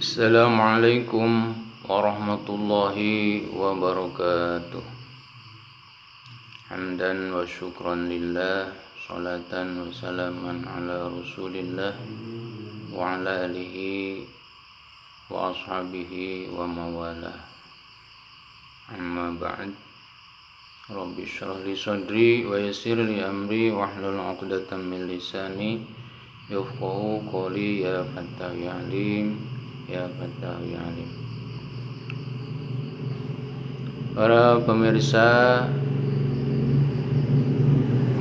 Assalamualaikum warahmatullahi wabarakatuh. Hamdan wa syukran lillah, salatan wa salaman ala rasulillah wa ala alihi wa ashabihi wa mawalah. Amma ba'd. Rabbi shrah li sadri wa yassir li amri wahlul 'uqdatam min lisani yafqahu qawli. Ya Fattah ya Alim, ya Fattah ya Alim. Para pemirsa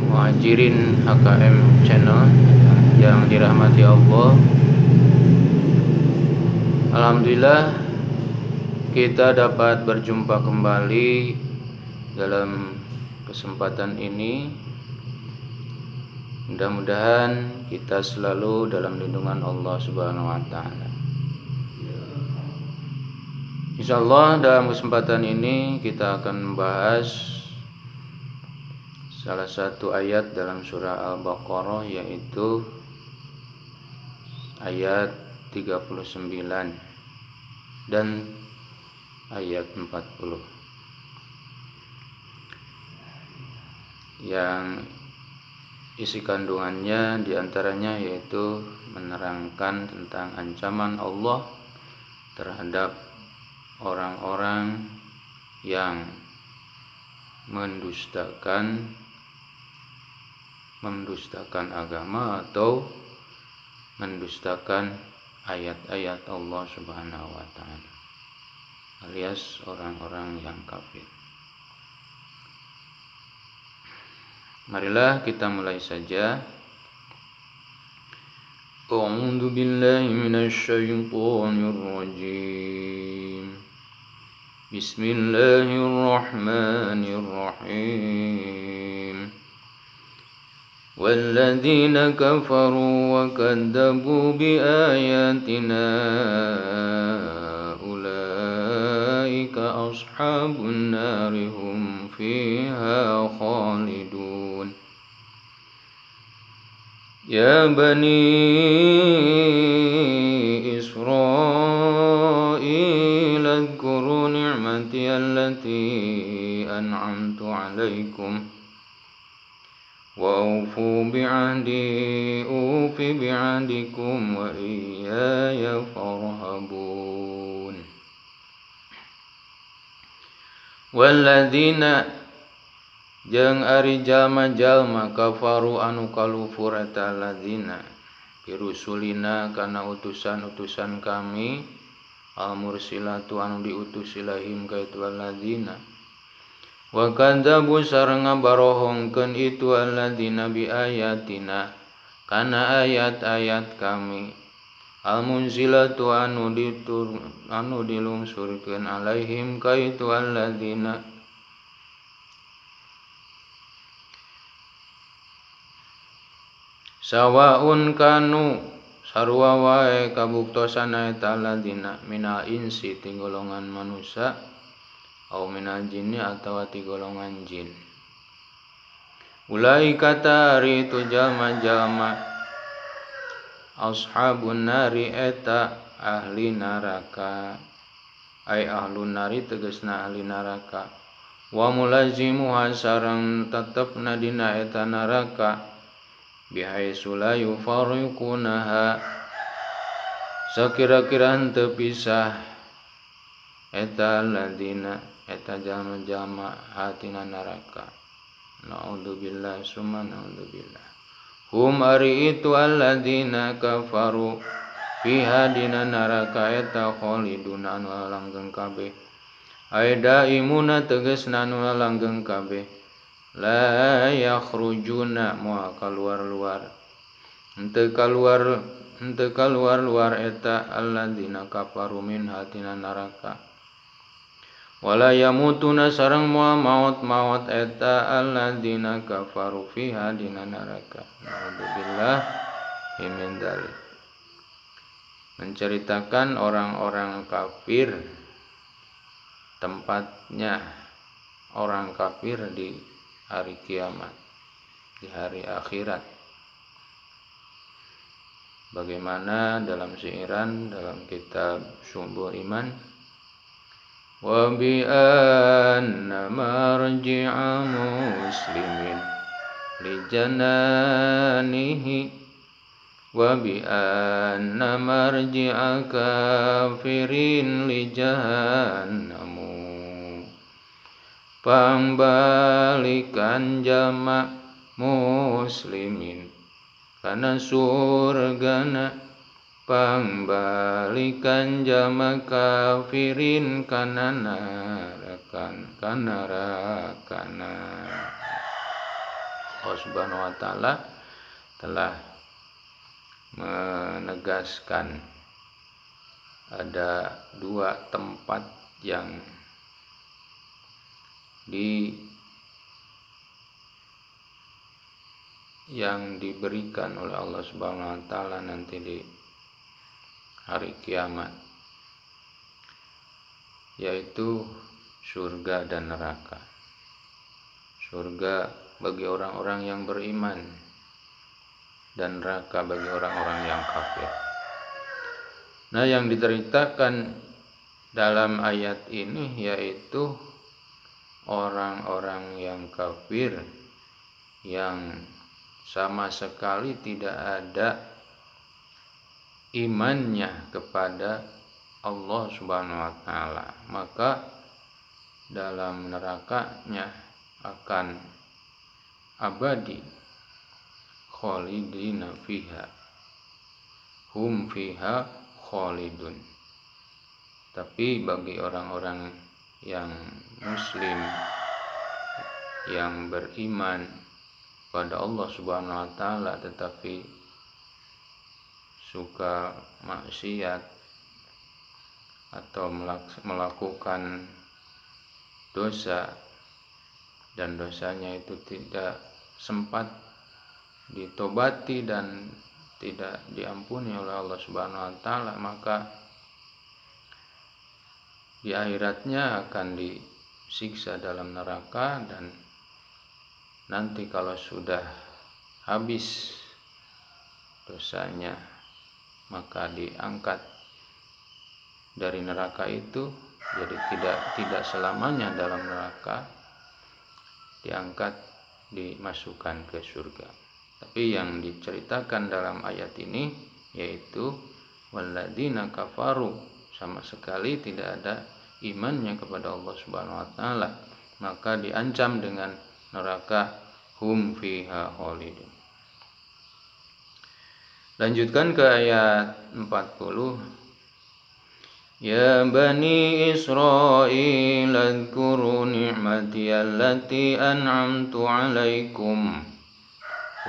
Muhajirin HKM Channel yang dirahmati Allah, alhamdulillah kita dapat berjumpa kembali dalam kesempatan ini. Mudah-mudahan kita selalu dalam lindungan Allah Subhanahu wa taala. Insyaallah dalam kesempatan ini kita akan membahas salah satu ayat dalam surah Al-Baqarah, yaitu ayat 39 dan ayat 40 yang isi kandungannya diantaranya yaitu menerangkan tentang ancaman Allah terhadap orang-orang yang mendustakan agama atau mendustakan ayat-ayat Allah Subhanahu wa taala, alias orang-orang yang kafir. Marilah kita mulai saja. A'udzu billahi minasy syaithanir rajim. Bismillahirrahmanirrahim. Walladzina kafaru wa kadzdzabu biayatina ulaika ashabun nari hum fiha khalidun. Ya bani Israil adhkuru ni'mati allati an'amtu 'alaikum wa awfu bi'ahdi ufi bi'ahdikum wa iyaya farhabun. Walladzina jeung ari jalma-jalma kafaru anu kalufur eta alladzina birusulina kana utusan-utusan kami al-mursilatu anu diutus ilahim ka itu alladzina wa kadzabu sareng ngabarohongkeun itu alladzina bi ayatina kana ayat-ayat kami al-munzilatu anu dilungsurkeun alaihim ka itu alladzina sawaun kanu sarua wae kabuktosan eta alladzina minal insi ti golongan manusia au minal jinni atawa ti golongan jin. Ulai kata ari itu jalma-jalma ashabun nari eta ahli neraka, ai ahlun nari tegasna ahli neraka, wa mulazimuha sareng tetepna dina eta neraka bihaitsu la yufarriqunaha sakira-kira henteu pisah eta alladzina eta jalma-jalma hatina neraka. Naudzubillah summa naudzubillah. Hum ari itu alladzina kafaru fiha dina neraka eta khalidun anu langgeng kabeh, aida imuna tegasna anu langgeng kabeh, la yakhrujuna moal kaluar-luar henteu kaluar eta alladzina kafaru min hatina neraka, wala yamutuna sareng moal maut eta alladzina kafaru fiha dina neraka. Naudzubillah min dzalik. Menceritakan orang-orang kafir, tempatnya orang kafir di hari kiamat, di hari akhirat. Bagaimana dalam syairan dalam kitab Syu'bul Iman, wa bi anna marji'a muslimin li jananihi wa bi anna marji'a kafirin li jahannamu. Pembalikan jama muslimin kana surgana, pembalikan jama kafirin kana nerakana. Allah Subhanahu wa taala telah menegaskan ada dua tempat yang diberikan oleh Allah Subhanahu wa taala nanti di hari kiamat, yaitu surga dan neraka. Surga bagi orang-orang yang beriman dan neraka bagi orang-orang yang kafir. Nah, yang diceritakan dalam ayat ini yaitu orang-orang yang kafir yang sama sekali tidak ada imannya kepada Allah Subhanahu wa taala, maka dalam nerakanya akan abadi, khalidina fiha, hum fiha khalidun. Tapi bagi orang-orang yang muslim yang beriman pada Allah Subhanahu wa taala tetapi suka maksiat atau melakukan dosa dan dosanya itu tidak sempat ditobati dan tidak diampuni oleh Allah Subhanahu wa taala, maka di akhiratnya akan disiksa dalam neraka, dan nanti kalau sudah habis dosanya maka diangkat dari neraka itu, jadi tidak selamanya dalam neraka, diangkat dimasukkan ke surga. Tapi yang diceritakan dalam ayat ini yaitu walladzina kafaru, sama sekali tidak ada imannya kepada Allah Subhanahu wa taala, maka diancam dengan neraka, hum fiha khalidun. Lanjutkan ke ayat 40. Ya bani Israil adhkuru ni'mati allati an'amtu 'alaikum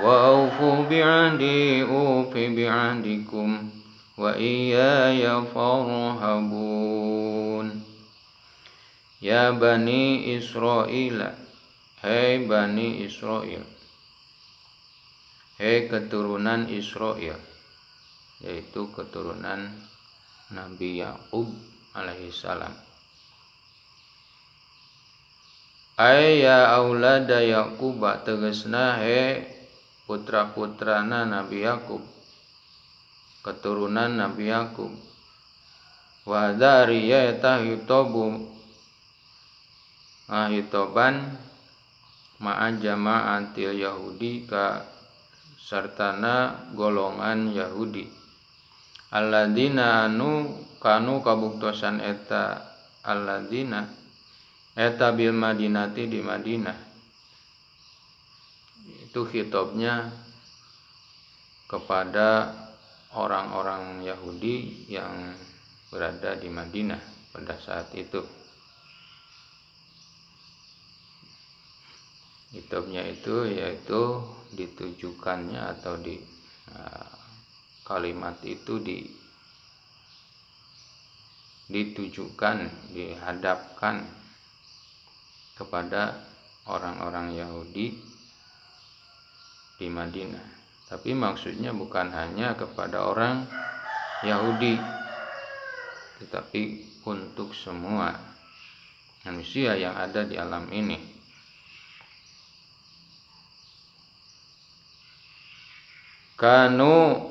wa awfu bi'ahdi ufi bi'ahdikum wa iyaya farhabun. Ya bani Israil, hei bani Israil, hei keturunan Israil, yaitu keturunan Nabi Yakub alaihissalam. Ayya aulada Yakub, tegasna he putra-putrana Nabi Yakub, keturunan Nabi Yakub. Wa dzariya tahitobu ahitoban ma'a jama'atil Yahudi ka sartana golongan Yahudi. Alladzina anu kanu kabuktosan eta, alladzina eta bil Madinati di Madinah. Itu khitabnya kepada orang-orang Yahudi yang berada di Madinah pada saat itu. Khitabnya itu yaitu ditujukannya atau di kalimat itu ditujukan, dihadapkan kepada orang-orang Yahudi di Madinah. Tapi maksudnya bukan hanya kepada orang Yahudi, tetapi untuk semua manusia yang ada di alam ini. Kanu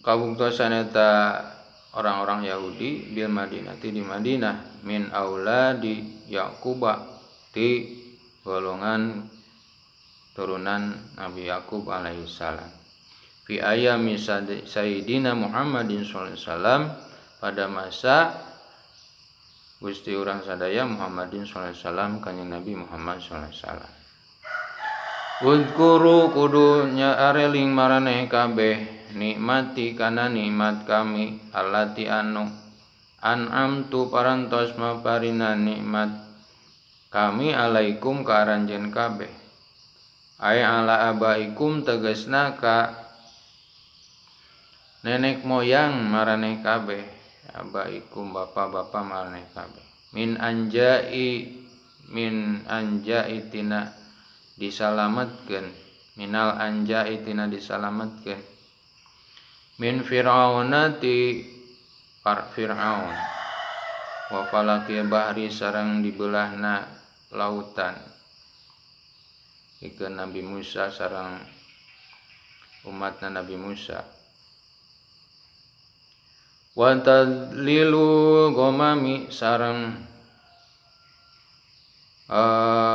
kabuktosan eta orang-orang Yahudi bil Madinati di Madinah min auladi Yaquba ti golongan turunan Nabi Yakub alaihissalam fi ayami Sayyidina Muhammadin sallallahu alaihi wasallam pada masa Gusti urang sadaya Muhammadin sallallahu alaihi wasallam kanjeng Nabi Muhammad sallallahu alaihi wasallam. Udkuru kudunya areling maraneh kabeh nikmati kana nikmat kami allati anu an'amtu parantos maparina nikmat kami alaikum ka aranjeun kabeh ay ala abaikum tegasna ka nenek moyang maraneh kabeh abaikum bapak-bapak maraneh kabeh min anjai tina disalamatkeun minal anjai tina disalamatkeun min fir'auna ti Fir'aun wa falaqi bahri sareng dibelahna lautan ikeun Nabi Musa sareng umatna Nabi Musa wa tadlilu ghamami sareng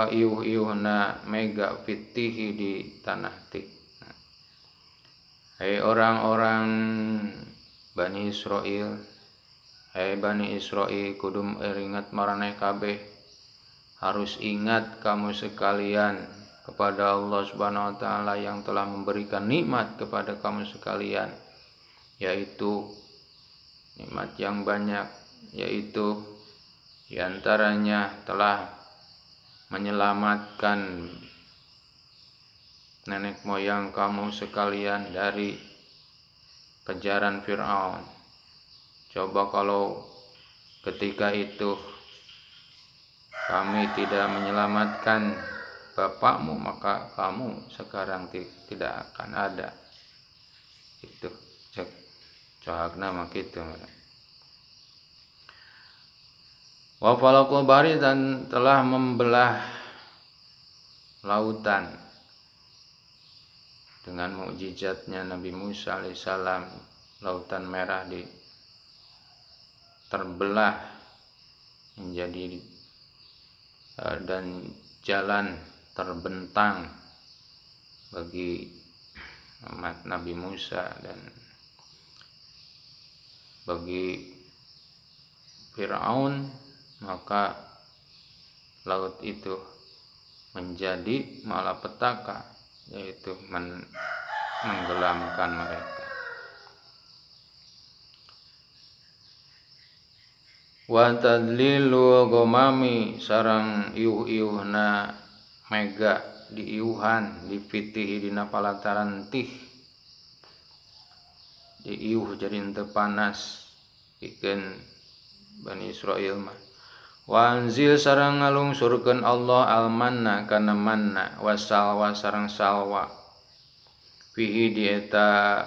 iuh-iuhna mega fitihi di tanah tik. Hai orang-orang Bani Israel, hai Bani Israel kudu ingat maraneh kabeh, harus ingat kamu sekalian kepada Allah Subhanahu wa taala yang telah memberikan nikmat kepada kamu sekalian, yaitu nikmat yang banyak, yaitu diantaranya telah menyelamatkan nenek moyang kamu sekalian dari kejaran Fir'aun. Coba kalau ketika itu kami tidak menyelamatkan bapakmu, maka kamu sekarang tidak akan ada. Itu cek cohagna mah kitu. Wa falaqul bahri dan telah membelah lautan dengan mukjizatnya Nabi Musa alaihissalam. Lautan merah terbelah menjadi dan jalan terbentang bagi umat Nabi Musa dan bagi Fir'aun, maka laut itu menjadi malapetaka, yaitu menggelamkan mereka. Wa tadlilu ghamami sareng iuh-iuhna mega diiuhan dipitihi dina palataran tih diiuh jadi teu panas pikeun Bani Israil mah. Wa anzil sareng ngalungsurkeun Allah almanna kana manna wasalwa sareng salwa fihi di eta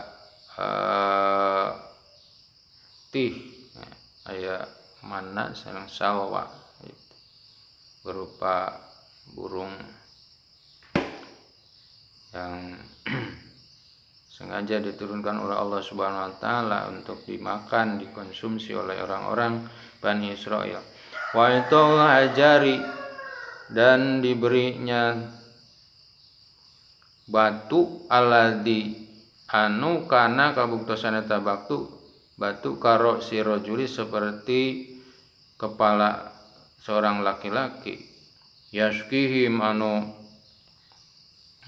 tih aya manna sareng salwa berupa burung yang sengaja diturunkan oleh Allah Subhanahu wa taala untuk dimakan, dikonsumsi oleh orang-orang Bani Israil. Wa itul hajari dan diberinya batu aladi anu kana kabuktosan eta batu karo si rajuli seperti kepala seorang laki-laki yaskihim anu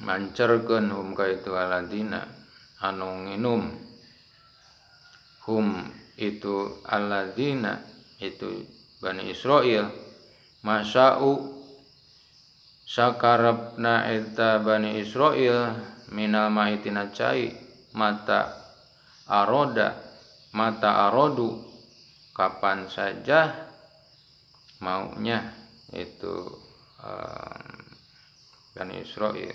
mancerkeun hum ka itu aladina anu nginum hum itu aladina itu Bani Israil masa'u sakarepna eta Bani Israil minal maitina cai mata arodu kapan saja maunya itu Bani Israil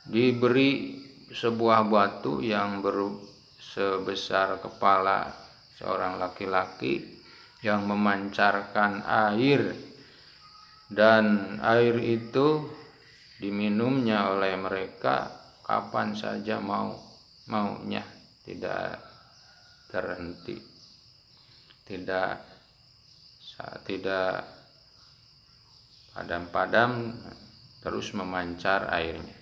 diberi sebuah batu yang sebesar kepala seorang laki-laki yang memancarkan air, dan air itu diminumnya oleh mereka kapan saja maunya, tidak terhenti, tidak padam-padam, terus memancar airnya,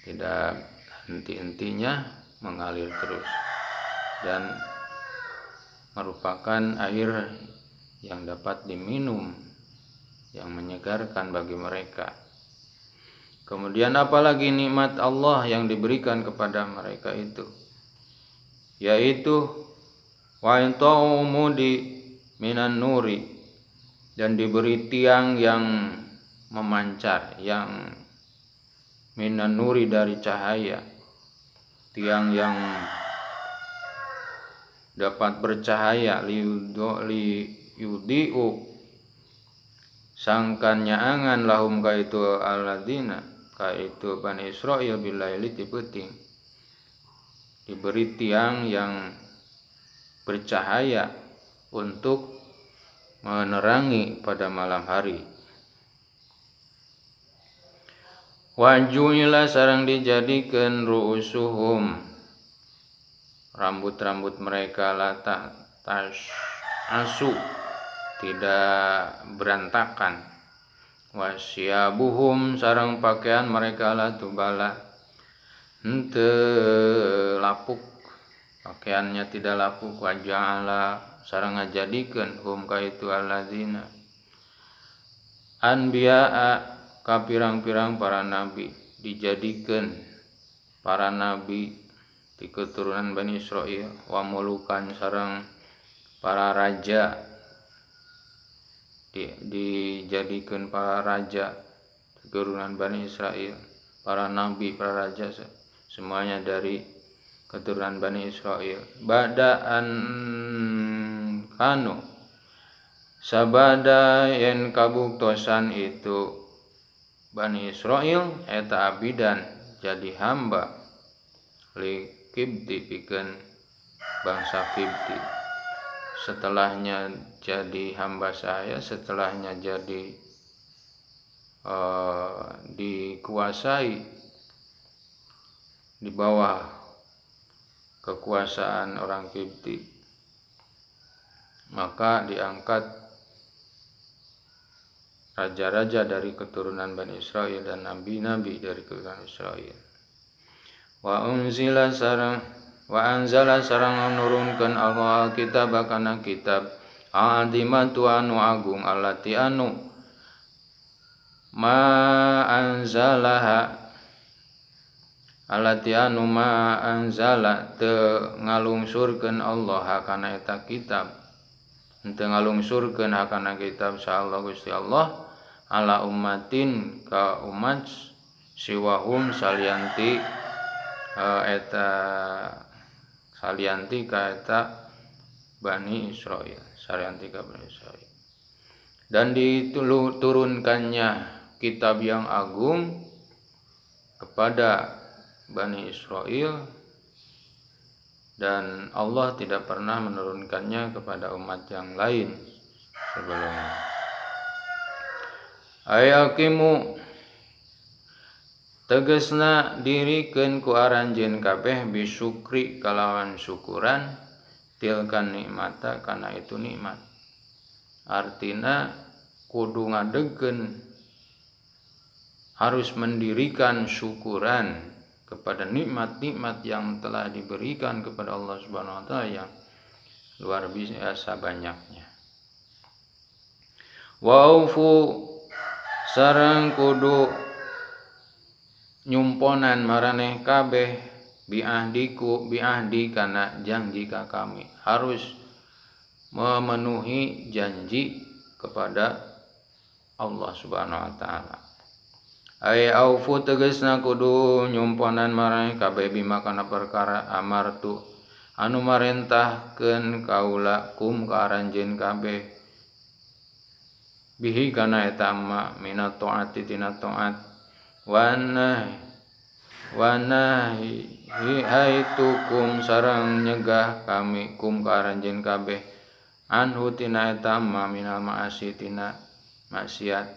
tidak henti-hentinya, mengalir terus, dan merupakan air yang dapat diminum, yang menyegarkan bagi mereka. Kemudian apalagi nikmat Allah yang diberikan kepada mereka itu, yaitu wa ta'umudi minan nuri, dan diberi tiang yang memancar, yang minan nuri dari cahaya, tiang yang dapat bercahaya, liyudi'u sangkannya angan lahum kaitu alladzina, kaitu Bani Israil bilaili ti peuting, diberi tiang yang bercahaya untuk menerangi pada malam hari. Wajuila sareng dijadikeun ru'usuhum, rambut-rambut mereka latah asu, tidak berantakan. Wasyabuhum sareng pakaian mereka latubala, henteu lapuk, pakaiannya tidak lapuk. Waja'ala sareng ngajadikeun hum kaitu alladzina anbiya'a, ka pirang-pirang para nabi, dijadikeun para nabi di keturunan Bani Israil, wa mulukan sareng para raja, dijadikan para raja keturunan Bani Israil, para nabi, para raja, semuanya dari keturunan Bani Israil. Badaan kanu, sabada yen kabuktosan itu Bani Israil eta abidan jadi hamba, li Kibti pikeun bangsa Kibti. Setelahnya jadi hamba saya, setelahnya jadi dikuasai, di bawah kekuasaan orang Kibti, maka diangkat raja-raja dari keturunan Bani Israil dan nabi-nabi dari keturunan Israil. Wa anzala sareng nurunkeun Allah kitab kana kitab adimatu anu agung, allati anu ma anzala teu ngalungsurkeun Allah kana eta kitab, teu ngalungsurkeun kana kitab saallah Gusti Allah, ala ummatin ka umat, siwahum salianti ka eta Bani Israil, salianti ka Bani Israil. Dan diturunkannya kitab yang agung kepada Bani Israil, dan Allah tidak pernah menurunkannya kepada umat yang lain sebelumnya. Ayakimu tegesna dirikeun ku aranjeun kabeh bisyukri kalawan syukuran, tilkan nikmata kana itu nikmat. Artina kudu ngadegkeun, harus mendirikan syukuran kepada nikmat-nikmat yang telah diberikan kepada Allah Subhanahu wa taala yang luar biasa banyaknya. Wa aufu sareng kudu nyumponan maraneh kabeh biahdi kana janji ka kami, harus memenuhi janji kepada Allah Subhanahu wa taala. Ai aufu tegasna kudu nyumponan maraneh kabeh bima kana perkara amartu anu marentahkeun kaula kum ka aranjeun kabeh, bihi kana eta ma minat taati tina taat, wanahi haitukum sareng nyegah kami kum ka aranjeun kabeh, anhu tina eta ma minal ma'asi tina maksiat,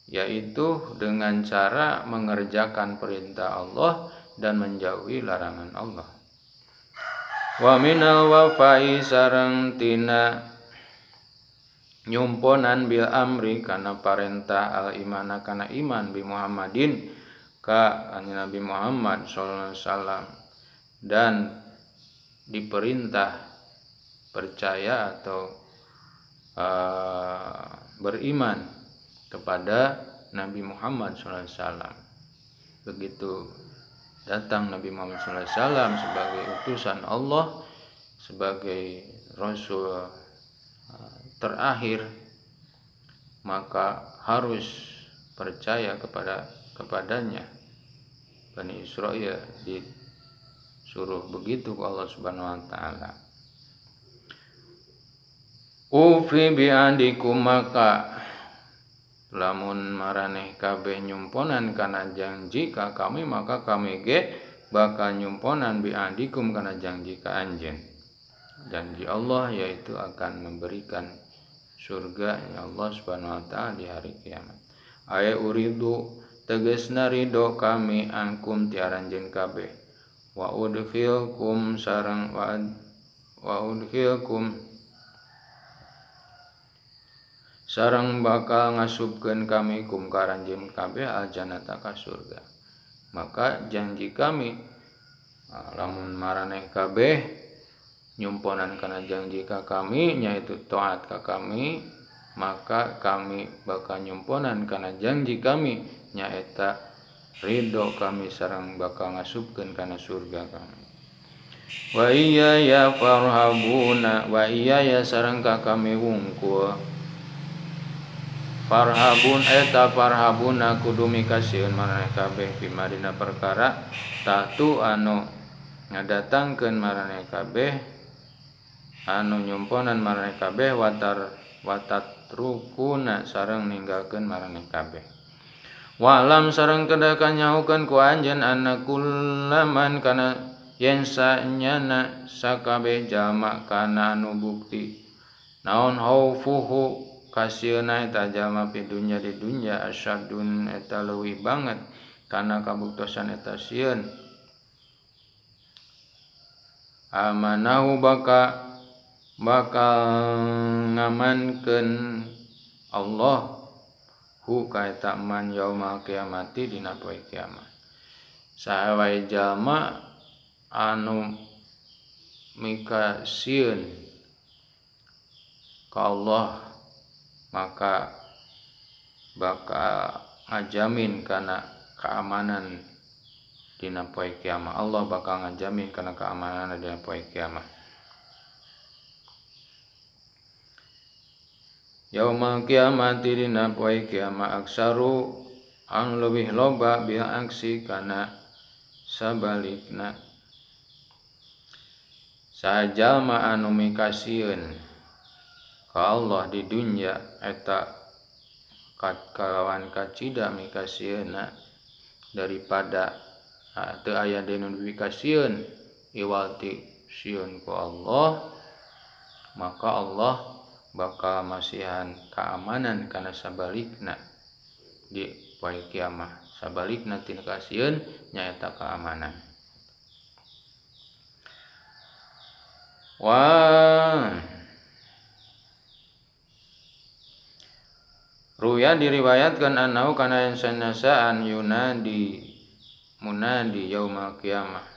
yaitu dengan cara mengerjakan perintah Allah dan menjauhi larangan Allah. Wa minal wafai sareng tina nyumponan bil amri kana parentah al imana kana iman bi Muhammadin ka Nabi Muhammad sallallahu alaihi wasallam, dan diperintah percaya atau beriman kepada Nabi Muhammad sallallahu alaihi wasallam. Begitu datang Nabi Muhammad sallallahu alaihi wasallam sebagai utusan Allah, sebagai rasul terakhir, maka harus percaya kepadanya. Bani Israil disuruh begitu ke Allah Subhanahu wa taala. Ufi bi'andikum, maka lamun maraneh kabeh nyumponan kana janji ka kami, maka kami ge bakal nyumponan bi'andikum kana janji ka anjeun. Janji Allah yaitu akan memberikan surga ya Allah Subhanahu wa taala di hari kiamat. Aya uridu tegesna ridho kami angkum ti aranjeun kabeh. Wa udkhilkum sareng wa udkhilkum sareng bakal ngasupkeun kami kum karanjeun kabeh aljannata ka surga. Maka janji kami lamun maraneh kabeh nyumponan kana janji ka kami nyaitu taat ka kami, maka kami bakal nyumponan kana janji kami nyaeta ridho kami sareng bakal ngasupkeun kana surga kami. Wa iya ya farhabuna, wa iya ya sareng ka kami wungkul. Farhabun eta farhabuna kudu mikasieun maraneh kabeh bima dina perkara tatu anu ngadatangkeun maraneh kabeh, anu nyumponan maraneh kabeh watatrukuna sareng ninggalkeun maraneh kabeh. Walam sareng kedah nyahukeun ku anjeun anna kullaman kana yen sanyana sakabeh jalma kana anu bukti naon haufuhu kasieuna eta jalma fi dunya di dunya asyadun eta leuwih banget kana kabuktosan eta sieun amanahu bakal ngamankeun Allah hu ka eta man yaumul kiamati dina poe kiamat. Saha wae jalma anu mikasieun ka Allah maka bakal ngajamin kana keamanan dina poe kiamat. Allah bakal ngajamin kana keamanan dina poe kiamat. Yaumul kiamati dina poe kiamat aksaru anu leuwih loba bil aksi kana sabalikna. Sajalma anu mikasieun ka Allah di dunya eta kalawan kacida mikasieuna daripada teu aya deui mikasieun iwalti sieun ku Allah, maka Allah bakal masihan keamanan kana sabalikna di poe kiamat. Sabalikna tina kasieun nyaeta keamanan. Wah, ruya diriwayatkan annahu kana sanasaan yunadi munadi yaumul qiyamah.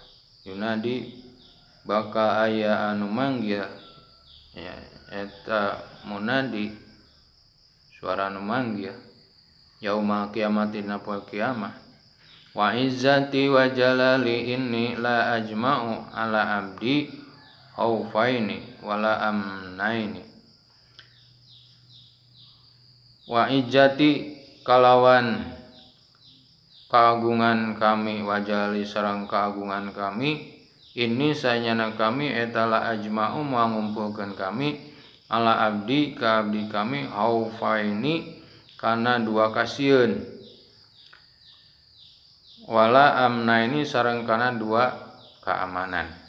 Yunadi bakal aya anu manggil ya eta munadi suara anu manggil yaumul qiyamah dina poe kiamat. Wa izzati wa jalali inni la ajma'u ala abdi khaufaini wala amnaini. Wa izzati kalawan keagungan kami, wajali sareng keagungan kami, ini sanyana kami etala ajma'u mangumpulkeun kami ala abdi ka abdi kami khaufaini kana dua kasieun wala amnaini sareng kana dua keamanan.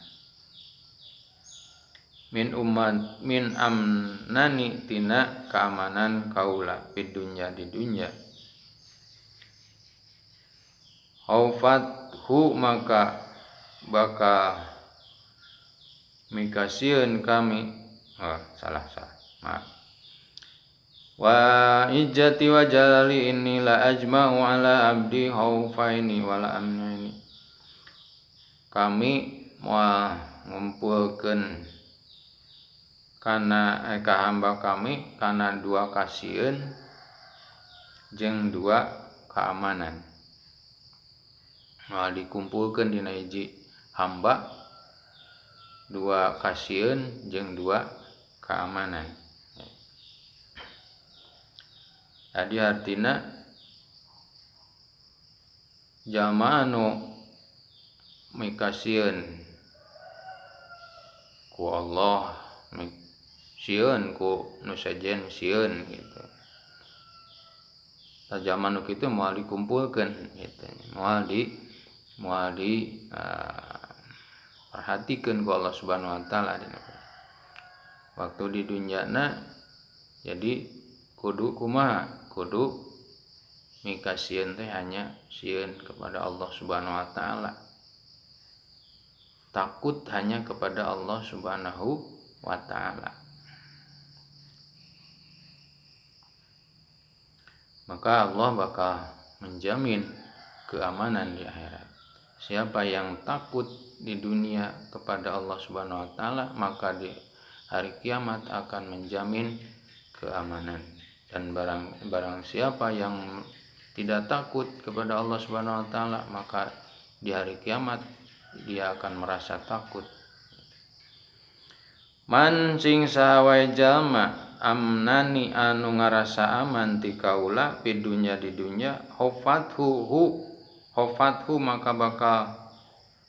Min amnani tina keamanan kaula di dunya Haufathu maka bakal mikasieun kami. Salah. Maaf. Wa izzati wa jalali inni la ajma'u ala abdi khaufaini wala amnaini. Kami moal ngumpulkeun kana ka hamba kami kana dua kasieun jeung dua keamanan. Moal dikumpulkeun dina hiji hamba dua kasieun jeung dua keamanan. Jadi artina jalma anu mikasieun ku Allah, sieun ku nu sajen sieun gitu. Jalma nu kitu moal dikumpulkeun gitu. Moal di perhatikeun ku Allah Subhanahu wa taala dina waktu di dunyana. Jadi kudu kumaha? Kudu mikasieun teh hanya sieun kepada Allah Subhanahu wa taala. Takut hanya kepada Allah Subhanahu wa taala. Maka Allah bakal menjamin keamanan di akhirat. Siapa yang takut di dunia kepada Allah Subhanahu wa taala, maka di hari kiamat akan menjamin keamanan. Dan barang siapa yang tidak takut kepada Allah Subhanahu wa taala, maka di hari kiamat dia akan merasa takut. Man sing sawae jalma amnani anu ngarasa aman ti kaula di dunya hofathu maka bakal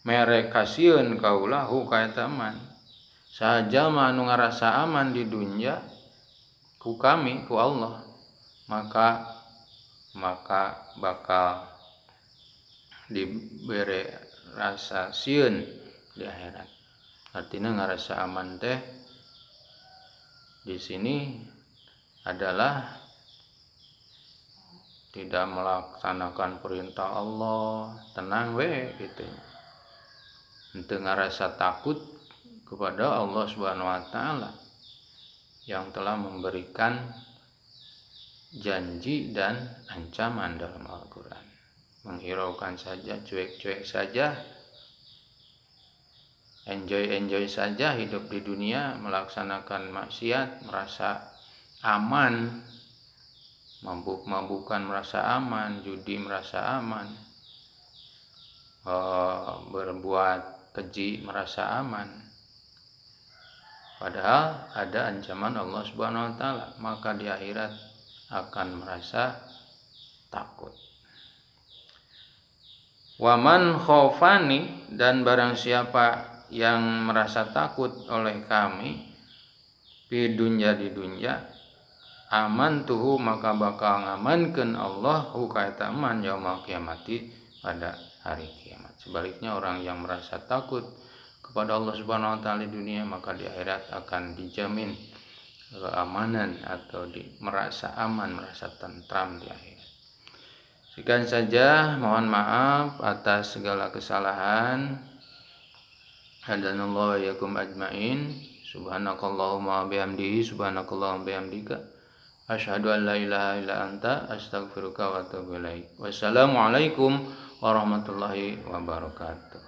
mere kasieun kaula hu ka eta man. Saha jalma anu ngarasa aman di dunya ku kami ku Allah, maka bakal diberi rasa sieun di akhirat. Artinya ngarasa aman teh di sini adalah tidak melaksanakan perintah Allah, tenang we gitu. Henteu ngarasa takut kepada Allah Subhanahu wa taala yang telah memberikan janji dan ancaman dalam Al-Quran. Menghiraukan saja, cuek-cuek saja, enjoy saja hidup di dunia, melaksanakan maksiat, merasa aman, mabuk-mabukan merasa aman, judi merasa aman, berbuat keji merasa aman. Padahal ada ancaman Allah Subhanahu wa taala, maka di akhirat akan merasa takut. Waman khofani, dan barang siapa yang merasa takut oleh kami di dunya aman tuhu maka bakal ngamankeun Allah hu ka eta man yaumul kiamati pada hari kiamat. Sebaliknya orang yang merasa takut kepada Allah Subhanahu wa taala di dunia, maka di akhirat akan dijamin keamanan atau merasa aman, merasa tentram di akhirat. Sekian saja, mohon maaf atas segala kesalahan. Hadanallahu wa iyyakum ajmain. Subhanakallahumma bihamdihi subhanakallahumma bihamdika asyhadu an la ilaha illa anta astaghfiruka wa atubu ilaik. Wassalamualaikum warahmatullahi wabarakatuh.